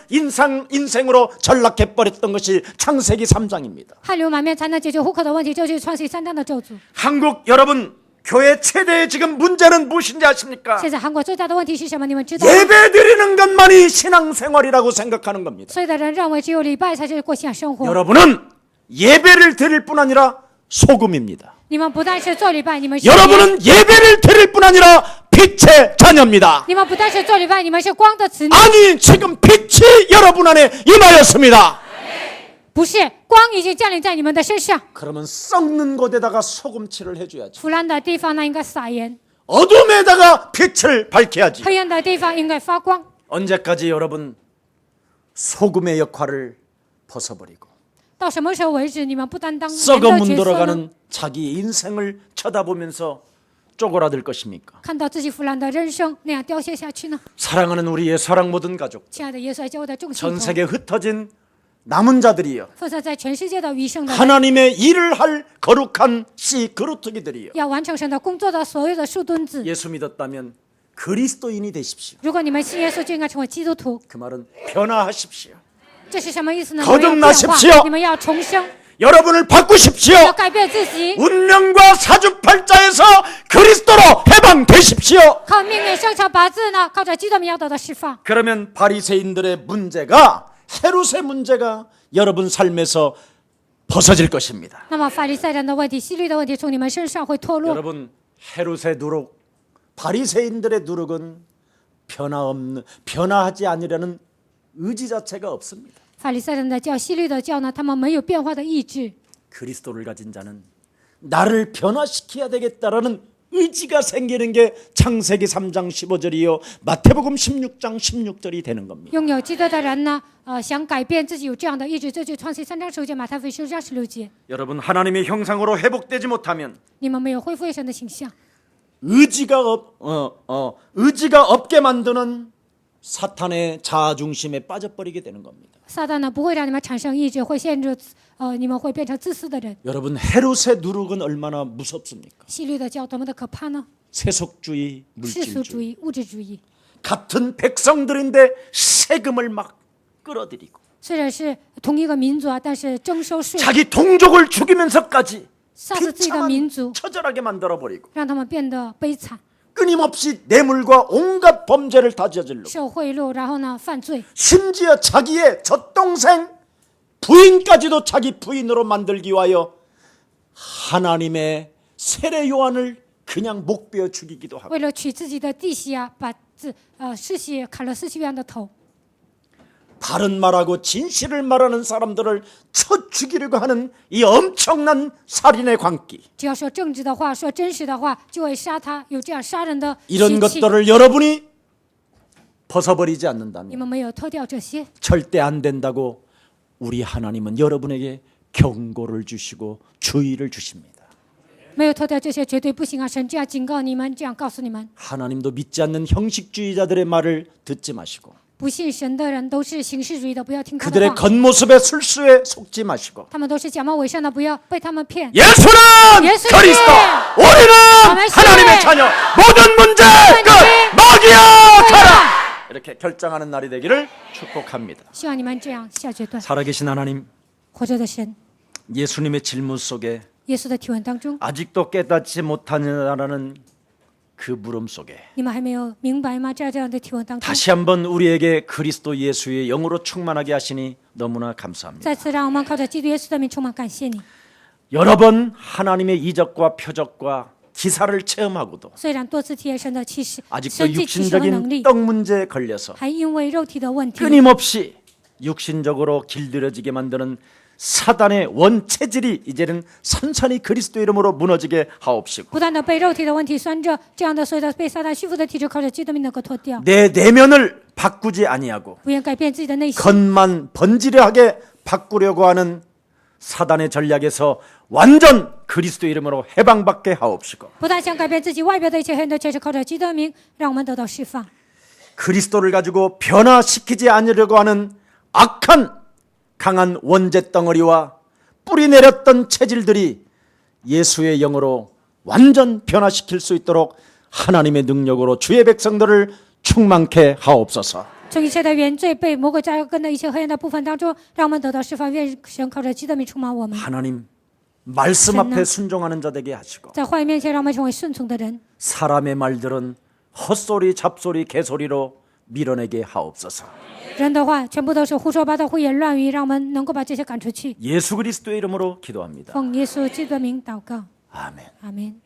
인생으로 전락해버렸던 것이 창세기 3장입니다. 汗流满面才能解决户口的问题，这就是创世3章的咒诅。 한국 여러분 교회 최대의 지금 문제는 무엇인지 아십니까? 现在韩国最大的问题是什么？你们知道吗？ 예배 드리는 것만이 신앙생활이라고 생각하는 겁니다. 所有的人认为只有礼拜才是过信仰生活。 여러분은 예배를 드릴 뿐 아니라 소금입니다. 你们不但是做礼拜，你们是 여러분은 예배를 드릴 뿐 아니라 빛의 자녀입니다. 你们不但是做礼拜，你们是光的子女。 아니 지금 빛이 여러분 안에 임하였습니다. 不是，光已经降临在你们的身上。 그러면 썩는 곳에다가 소금칠을 해줘야지. 腐烂的地方呢，应该撒盐； 어둠에다가 빛을 밝혀야지. 黑暗的地方应该发光。 언제까지 여러분 소금의 역할을 벗어버리고 到什么时候为止，你们不担当盐 썩어 的角色呢？ 문드러가는 자기 인생을 쳐다보면서 쪼그라들 것입니까? 看到自己腐烂的人生那样凋谢下去呢？ 사랑하는 우리의 사랑 모든 가족, 亲爱的耶稣爱教会的众信 전 徒， 세계 흩어진 남은 자들이여, 分散在全世界的余生的人， 하나님의 일을 할 거룩한 씨 그루터기들이여, 要完成神的工作的所有的树墩子。 예수 믿었다면 그리스도인이 되십시오. 如果你们信耶稣，就应该成为基督徒。 그 말은 변화하십시오. 这是什么意思呢？ 거듭 你们要变 나십시오 化，你们要重生， 여러분을 바꾸십시오. 要改变自己， 운명과 사주팔자에서 그리스도로 해방되십시오. 靠命运生辰八字呢，靠着基督名要得到释放。 그러면 바리새인들의 문제가 헤롯의 문제가 여러분 삶에서 벗어질 것입니다. 那么法利赛人的问题、希律的问题从你们身上会脱落。 여러분 헤롯의 누룩, 바리새인들의 누룩은 변화하지 않으려는 의지 자체가 없습니다. 法利赛人的教、希律的教呢，他们没有变化的意志。 그리스도를 가진 자는 나를 변화시켜야 되겠다라는 의지가 생기는 게 창세기 3장 15절이요 마태복음 16장 16절이 되는 겁니다. 拥有基督的人呢，想改变自己有这样的意志，这就创世3章9节、马太福音10章16节。 여러분 하나님의 형상으로 회복되지 못하면 你们没有恢复神的形象， 의지가 없게 만드는 사탄의 자아 중심에 빠져버리게 되는 겁니다. 撒旦呢不会让你们产生意志，会限制你们会变成自私的人。 여러분 헤롯의 누룩은 얼마나 무섭습니까? 希律的教多么的可怕呢？ 세속주의, 世俗主 물질주의. 义、物质主义， 같은 백성들인데 세금을 막 끌어들이고 虽然是同一个民族啊，但是征收税， 자기 동족을 죽이면서까지 杀死自己的民族， 처절하게 만들어버리고 让他们变得悲惨， 끊임없이 뇌물과 온갖 범죄를 다 저질러 受贿赂，然后呢犯罪， 심지어 자기의 젖동생 부인까지도 자기 부인으로 만들기 위하여 하나님의 세례 요한을 그냥 목베어 죽이기도 하고 为了娶自己的弟媳啊，把世袭砍了世袭约翰的头。 바른 말하고 진실을 말하는 사람들을 쳐 죽이려고 하는 이 엄청난 살인의 광기 只要说正直的话，说真实的话，就会杀他。有这样杀人的 이런 习气， 것들을 여러분이 벗어버리지 你 않는다면 们没有脱掉这些， 절대 안 된다고 우리 하나님은 여러분에게 경고를 주시고 주의를 주십니다. 没有脱掉这些，绝对不行啊！神这样警告你们，这样告诉你们， 하나님도 믿지 않는 형식주의자들의 말을 듣지 마시고 不信神的人都是形式主义的，不要听他的 그들의 话。 겉모습의 술수에 속지 마시고 他们都是假冒伪善的，不要被他们骗。 예수는 예수님! 그리스도 우리는 아멘. 하나님의 자녀 모든 문제 끝 먹이어 가라 이렇게 결정하는 날이 되기를 축복합니다. 希望你们这样下决断。 살아계신 하나님 活着的神， 예수님의 질문 속에 耶稣的提问当中， 아직도 깨닫지 못하느라는 그 물음 속에 你们还没有明白吗？在这样的提问当中， 다시 한번 우리에게 그리스도 예수의 영으로 충만하게 하시니 너무나 감사합니다. 再次让我们靠着基督耶稣的名充满感谢你。 여러 번 하나님의 이적과 표적과 기사를 체험하고도 虽然多次体验神的启示、 아직도 神迹启示和能 육신적인 力， 떡 문제에 걸려서 还因为肉体的问题， 끊임없이 육신적으로 길들여지게 만드는 사단의 원체질이 이제는 산산이 그리스도 이름으로 무너지게 하옵시고 不断的被肉体的问题拴着，这样的所有的被撒旦虚浮的体质，靠着基督的名能够脱掉。 내 내면을 바꾸지 아니하고 不愿改变自己的内心， 겉만 번지르하게 바꾸려고 하는 사단의 전략에서 완전 그리스도 이름으로 해방받게 하옵시고 不但想改变自己外表的一切黑暗的，却是靠着基督的名，让我们得到释放。 그리스도를 가지고 변화시키지 않으려고 하는 악한 강한 원죄 덩어리와 뿌리 내렸던 체질들이 예수의 영으로 완전 변화시킬 수 있도록 하나님의 능력으로 주의 백성들을 충만케 하옵소서. 从一切的原罪被魔鬼扎根的一切黑暗的部分当中，让我们得到释放。愿神靠着基督的名充满我们， 하나님 말씀 앞에 순종하는 자 되게 하시고 在话语面前让我们成为顺从的人。 사람의 말들은 헛소리 잡소리 개소리로 밀어내게 하옵소서. 人的话全部都是胡说八道、胡言乱语，让我们能够把这些赶出去。 예수 그리스도의 이름으로 기도합니다. 奉耶稣基督的名祷告， 아멘. 阿门。